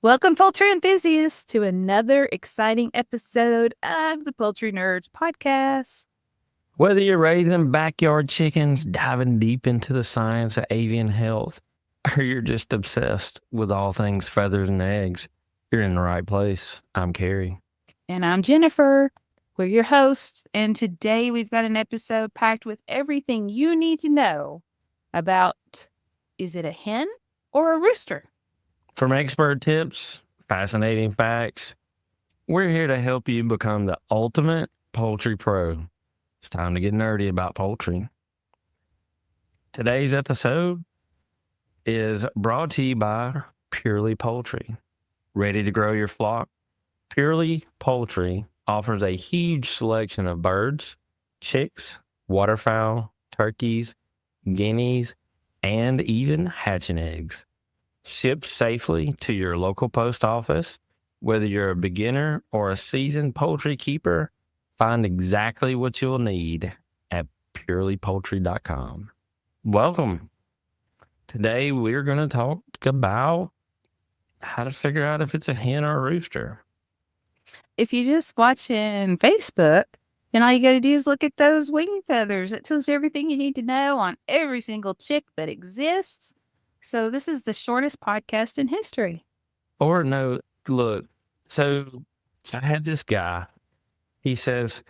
Welcome, poultry enthusiasts, to another exciting episode of the Poultry Nerds podcast. Whether you're raising backyard chickens, diving deep into the science of avian health, or you're just obsessed with all things feathers and eggs, you're in the right place. I'm Carey. And I'm Jennifer. We're your hosts, and today we've got an episode packed with everything you need to know about, is it a hen or a rooster? From expert tips, fascinating facts, we're here to help you become the ultimate poultry pro. It's time to get nerdy about poultry. Today's episode is brought to you by Purely Poultry. Ready to grow your flock? Purely Poultry offers a huge selection of birds, chicks, waterfowl, turkeys, guineas, and even hatching eggs. Shipped safely to your local post office. Whether you're a beginner or a seasoned poultry keeper, find exactly what you'll need at purelypoultry.com. Welcome. Today we're going to talk about how to figure out if it's a hen or a rooster. If you're just watching Facebook, then all you got to do is look at those wing feathers. It tells you everything you need to know on every single chick that exists. So this is the shortest podcast in history. Or no, look, so I had this guy. He says,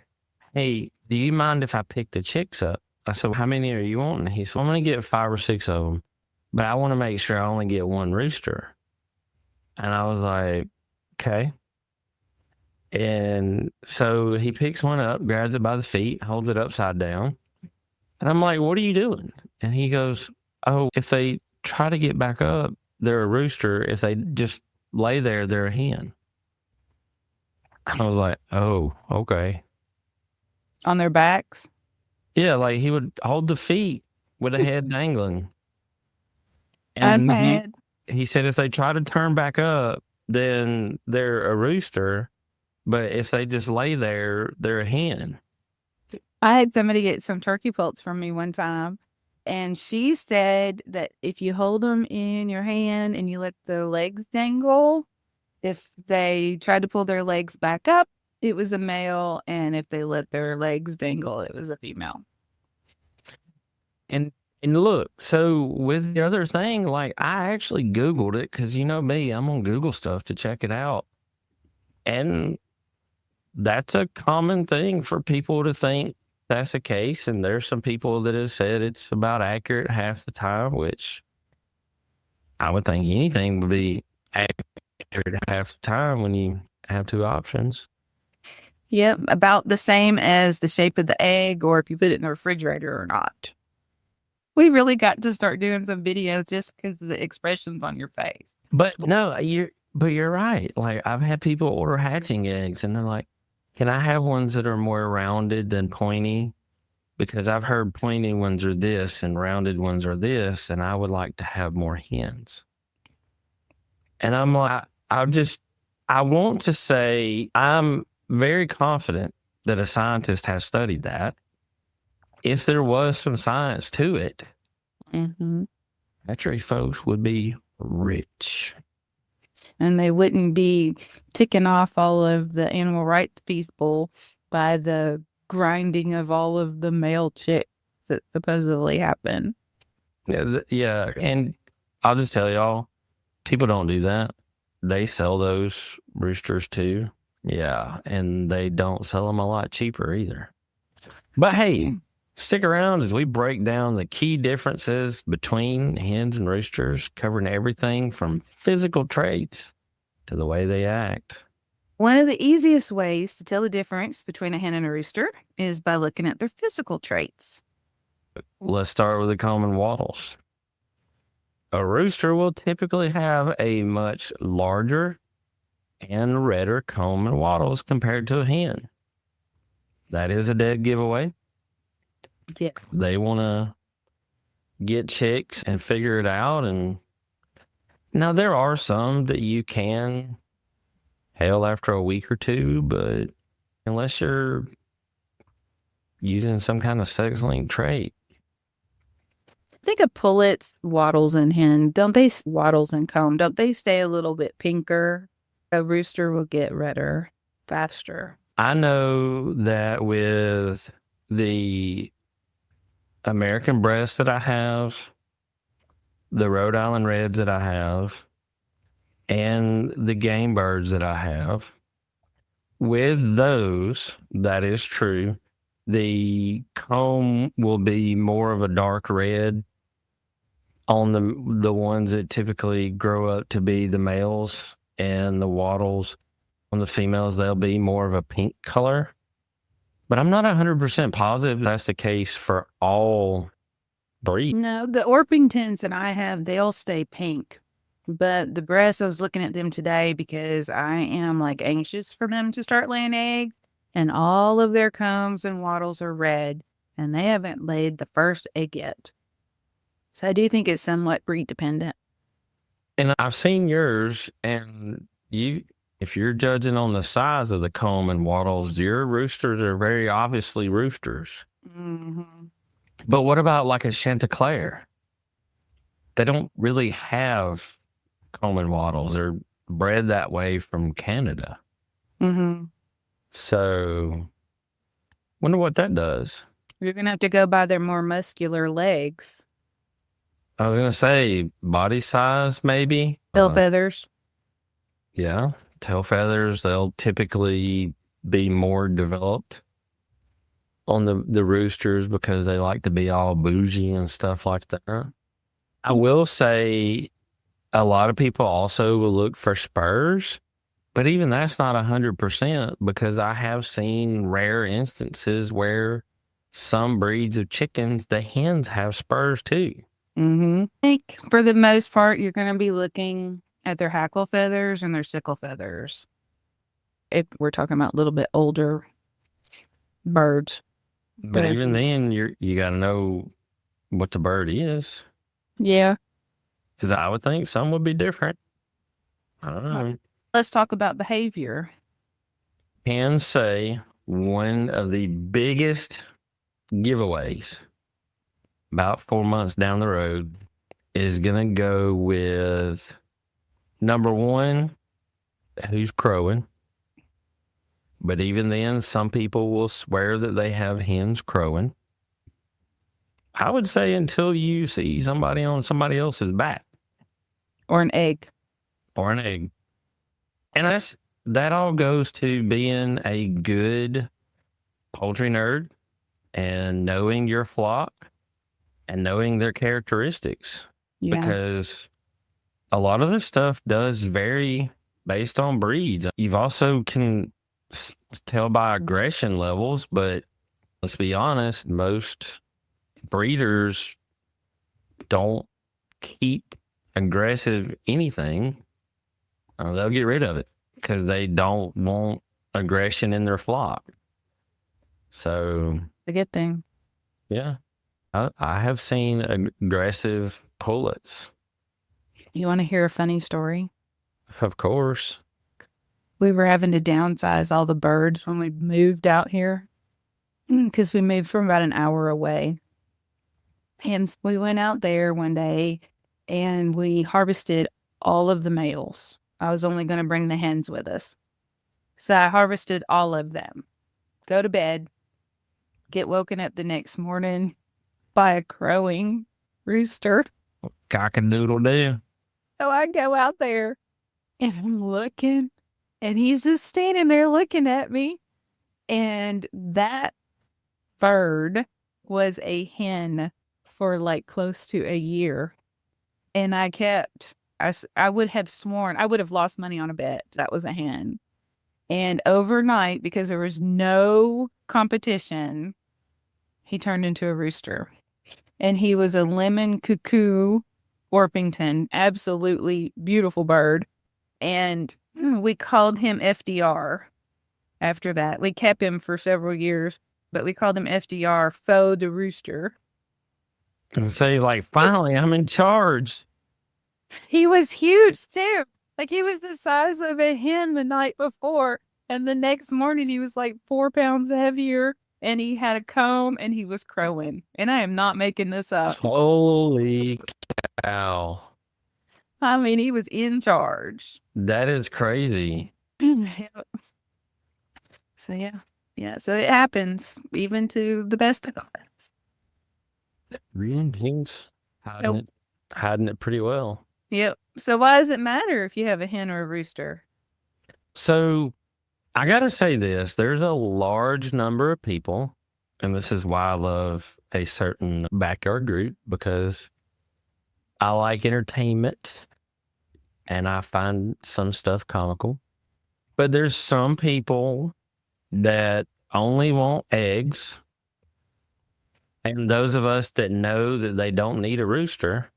"Hey, do you mind if I pick the chicks up?" I said, "How many are you wanting?" He said, "I'm going to get 5 or 6 of them, but I want to make sure I only get one rooster." And I was like, okay. And so he picks one up, grabs it by the feet, holds it upside down. And I'm like, "What are you doing?" And he goes, "Oh, if they try to get back up, they're a rooster. If they just lay there, they're a hen." I was like, "Oh, okay." On their backs? Yeah, like he would hold the feet with a head dangling. And he said if they try to turn back up, then they're a rooster. But if they just lay there, they're a hen. I had somebody get some turkey poults from me one time, and she said that if you hold them in your hand and you let the legs dangle, if they tried to pull their legs back up, it was a male, and if they let their legs dangle, it was a female. And look, so with the other thing, like I actually Googled it because you know me, I'm on Google stuff to check it out. And that's a common thing for people to think that's the case. And there's some people that have said it's about accurate half the time, which I would think anything would be accurate half the time when you have 2 options. Yep, about the same as the shape of the egg or if you put it in the refrigerator or not. We really got to start doing some videos just because of the expressions on your face. But no, you're right. Like I've had people order hatching eggs and they're like, "Can I have ones that are more rounded than pointy? Because I've heard pointy ones are this and rounded ones are this, and I would like to have more hens." And I'm like, I want to say I'm very confident that a scientist has studied that. If there was some science to it, hatchery folks would be rich. And they wouldn't be ticking off all of the animal rights people by the grinding of all of the male chicks that supposedly happen. Yeah. And I'll just tell y'all, people don't do that. They sell those roosters too. Yeah. And they don't sell them a lot cheaper either. But hey, stick around as we break down the key differences between hens and roosters, covering everything from physical traits to the way they act. One of the easiest ways to tell the difference between a hen and a rooster is by looking at their physical traits. Let's start with the common wattles. A rooster will typically have a much larger and redder comb and wattles compared to a hen. That is a dead giveaway. Yeah. They want to get chicks and figure it out. And now there are some that you can hail after a week or two, but unless you're using some kind of sex-linked trait. Think of pullets, wattles, and hen. Don't they wattles and comb? Don't they stay a little bit pinker? A rooster will get redder faster. I know that with the American breasts that I have, the Rhode Island Reds that I have, and the game birds that I have, with those, that is true. The comb will be more of a dark red on the ones that typically grow up to be the males, and the wattles on the females, they'll be more of a pink color. But I'm not 100% positive that's the case for all breeds. No, the Orpingtons that I have, they'll stay pink. But the breasts, I was looking at them today because I am like anxious for them to start laying eggs. And all of their combs and wattles are red. And they haven't laid the first egg yet. So I do think it's somewhat breed dependent. And I've seen yours, and if you're judging on the size of the comb and wattles, your roosters are very obviously roosters. Mm-hmm. But what about like a Chanticleer? They don't really have comb and wattles. They're bred that way from Canada. Mm-hmm. So, wonder what that does. You're going to have to go by their more muscular legs. I was going to say body size, maybe. Tail feathers. Yeah. Tail feathers, they'll typically be more developed on the roosters because they like to be all bougie and stuff like that. I will say a lot of people also will look for spurs, but even that's not 100% because I have seen rare instances where some breeds of chickens, the hens have spurs too. Mm-hmm. I think for the most part, you're going to be looking at their hackle feathers and their sickle feathers. If we're talking about a little bit older birds. But even then, you got to know what the bird is. Yeah. Because I would think some would be different. I don't know. Let's talk about behavior. Can say one of the biggest giveaways about 4 months down the road is going to go with number one, who's crowing. But even then, some people will swear that they have hens crowing. I would say until you see somebody on somebody else's back. Or an egg. Or an egg. And that all goes to being a good poultry nerd and knowing your flock and knowing their characteristics. Yeah. Because a lot of this stuff does vary based on breeds. You've also can tell by aggression levels, but let's be honest, most breeders don't keep aggressive anything. They'll get rid of it because they don't want aggression in their flock. So, a good thing. Yeah. I have seen aggressive pullets. You want to hear a funny story? Of course. We were having to downsize all the birds when we moved out here because we moved from about an hour away. And we went out there one day and we harvested all of the males. I was only going to bring the hens with us. So I harvested all of them. Go to bed. Get woken up the next morning by a crowing rooster. Cock-a-doodle-doo. So I go out there and I'm looking and he's just standing there looking at me. And that bird was a hen for like close to a year. And I would have sworn, I would have lost money on a bet that was a hen. And overnight, because there was no competition, he turned into a rooster. And he was a Lemon Cuckoo Orpington, absolutely beautiful bird. And we called him FDR after that. We kept him for several years, but we called him FDR, Faux de Rooster. And say, like, finally, I'm in charge. He was huge, too. Like, he was the size of a hen the night before. And the next morning, he was like 4 pounds heavier. and he had a comb and he was crowing. And I am not making this up. Holy cow. I mean, he was in charge. That is crazy. So yeah. Yeah. So it happens even to the best of us. He's hiding it pretty well. Yep. So why does it matter if you have a hen or a rooster? So I got to say this, there's a large number of people, and this is why I love a certain backyard group, because I like entertainment and I find some stuff comical. But there's some people that only want eggs. And those of us that know that they don't need a rooster,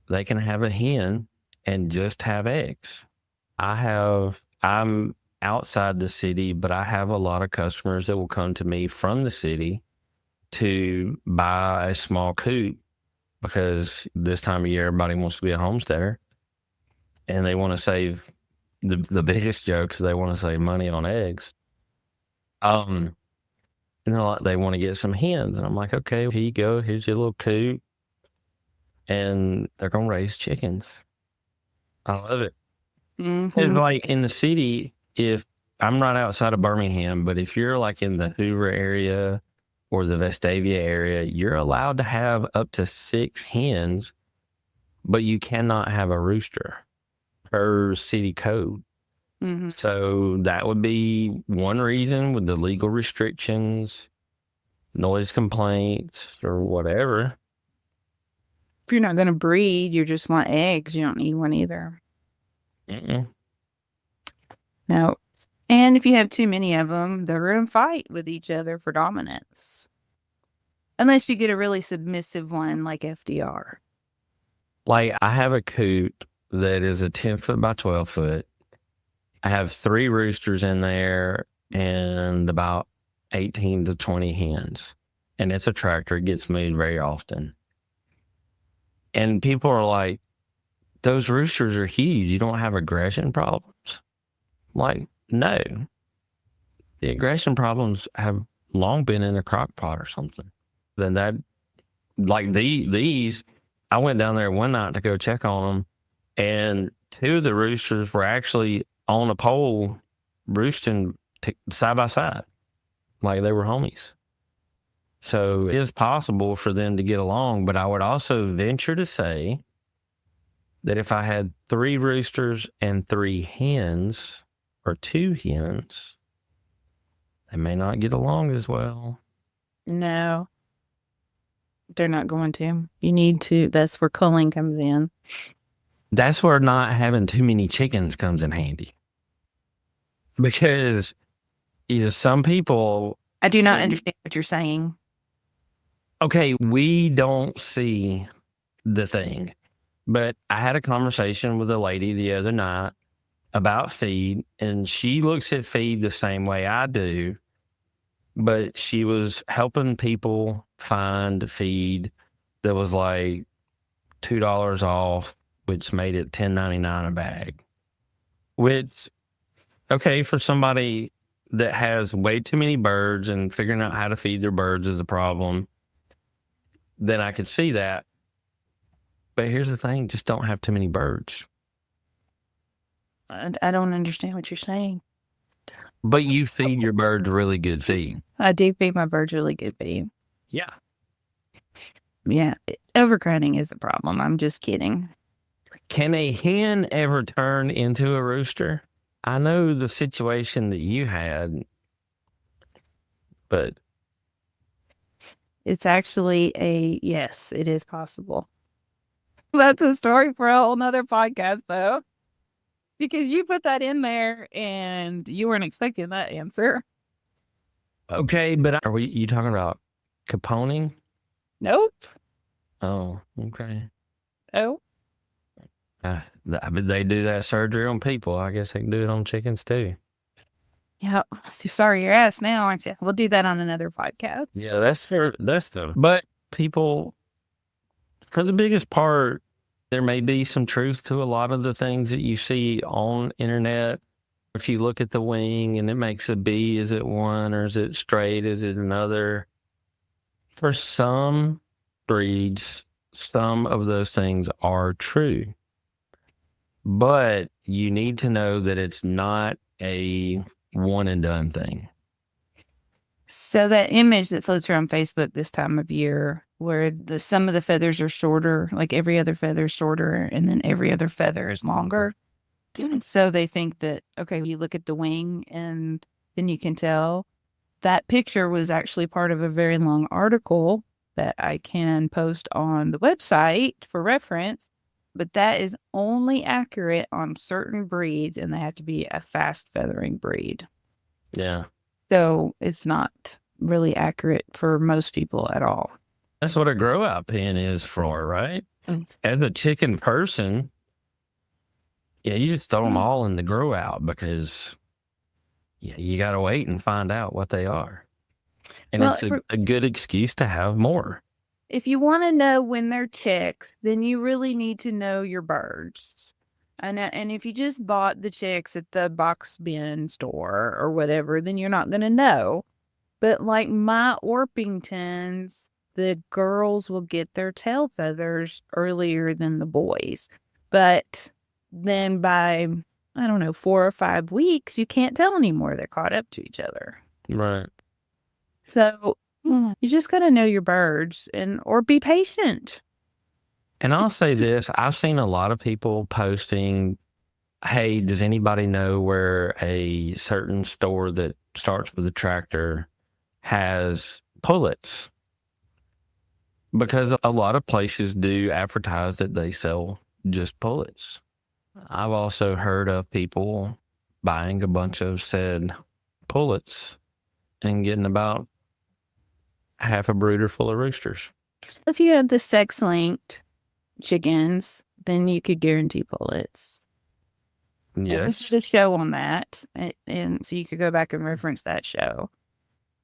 they can have a hen and just have eggs. I'm outside the city, but I have a lot of customers that will come to me from the city to buy a small coop, because this time of year, everybody wants to be a homesteader and they want to save the biggest jokes. They want to save money on eggs. And they're like, they want to get some hens. And I'm like, okay, here you go. Here's your little coop. And they're going to raise chickens. I love it. Mm-hmm. It's like in the city, if I'm not outside of Birmingham, but if you're like in the Hoover area or the Vestavia area, you're allowed to have up to 6 hens, but you cannot have a rooster per city code. Mm-hmm. So that would be one reason, with the legal restrictions, noise complaints, or whatever. If you're not going to breed, you just want eggs. You don't need one either. Mm-mm. No. And if you have too many of them, they're going to fight with each other for dominance. Unless you get a really submissive one like FDR. Like, I have a coop that is a 10 foot by 12 foot. I have 3 roosters in there and about 18 to 20 hens. And it's a tractor. It gets moved very often. And people are like, those roosters are huge. You don't have aggression problems? Like, no. The aggression problems have long been in a crock pot or something. Then that, like these, I went down there one night to go check on them, and 2 of the roosters were actually on a pole roosting side by side, like they were homies. So it is possible for them to get along, but I would also venture to say that if I had 3 roosters and 3 hens, or 2 hens, they may not get along as well. No. They're not going to. You need to. That's where culling comes in. That's where not having too many chickens comes in handy. Because some people... I do not understand what you're saying. Okay, we don't see the thing. But I had a conversation with a lady the other night about feed, and she looks at feed the same way I do, but she was helping people find feed that was like $2 off, which made it $10.99 a bag. Which, okay, for somebody that has way too many birds and figuring out how to feed their birds is a problem, then I could see that. But here's the thing, just don't have too many birds. I don't understand what you're saying. But you feed your birds really good feed. I do feed my birds really good feed. Yeah. Yeah. Overcrowding is a problem. I'm just kidding. Can a hen ever turn into a rooster? I know the situation that you had, but... It's actually yes, it is possible. That's a story for a whole nother podcast, though. Because you put that in there and you weren't expecting that answer. Okay, but are you talking about caponing? Nope. Oh, okay. Oh. They do that surgery on people. I guess they can do it on chickens too. Yeah. So sorry your ass now, aren't you? We'll do that on another podcast. Yeah, that's fair. That's the. But people, for the biggest part, there may be some truth to a lot of the things that you see on internet If you look at the wing and it makes a B, is it one or is it straight? Is it another? For some breeds, some of those things are true. But you need to know that it's not a one and done thing. So that image that floats around Facebook this time of year, where some of the feathers are shorter, like every other feather is shorter, and then every other feather is longer. So they think that, okay, you look at the wing and then you can tell. That picture was actually part of a very long article that I can post on the website for reference, but that is only accurate on certain breeds, and they have to be a fast feathering breed. Yeah. So it's not really accurate for most people at all. That's what a grow out pen is for, right? As a chicken person, yeah, you just throw them all in the grow out because you got to wait and find out what they are. And it's a good excuse to have more. If you want to know when they're chicks, then you really need to know your birds. And if you just bought the chicks at the box bin store or whatever, then you're not going to know. But like my Orpingtons, the girls will get their tail feathers earlier than the boys. But then by, 4 or 5 weeks, you can't tell anymore. They're caught up to each other. Right. So you just got to know your birds or be patient. And I'll say this, I've seen a lot of people posting, hey, does anybody know where a certain store that starts with a tractor has pullets? Because a lot of places do advertise that they sell just pullets. I've also heard of people buying a bunch of said pullets and getting about half a brooder full of roosters. If you had the sex-linked chickens, then you could guarantee pullets. Yes. There's a show on that, and so you could go back and reference that show.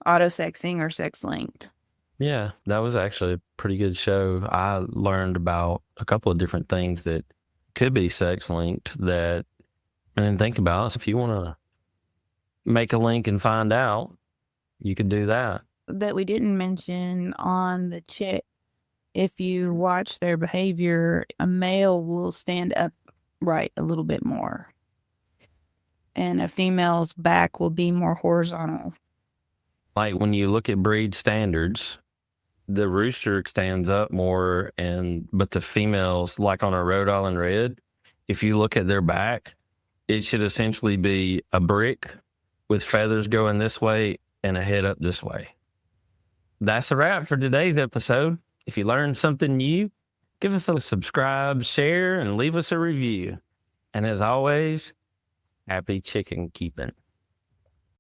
Auto-sexing or sex-linked. Yeah, that was actually a pretty good show. I learned about a couple of different things that could be sex-linked that I didn't think about. So if you want to make a link and find out, you could do that. That we didn't mention on the chick, if you watch their behavior, a male will stand upright a little bit more. And a female's back will be more horizontal. Like when you look at breed standards, the rooster stands up more, but the females, like on a Rhode Island Red, if you look at their back, it should essentially be a brick with feathers going this way and a head up this way. That's a wrap for today's episode. If you learned something new, give us a subscribe, share, and leave us a review. And as always, happy chicken keeping.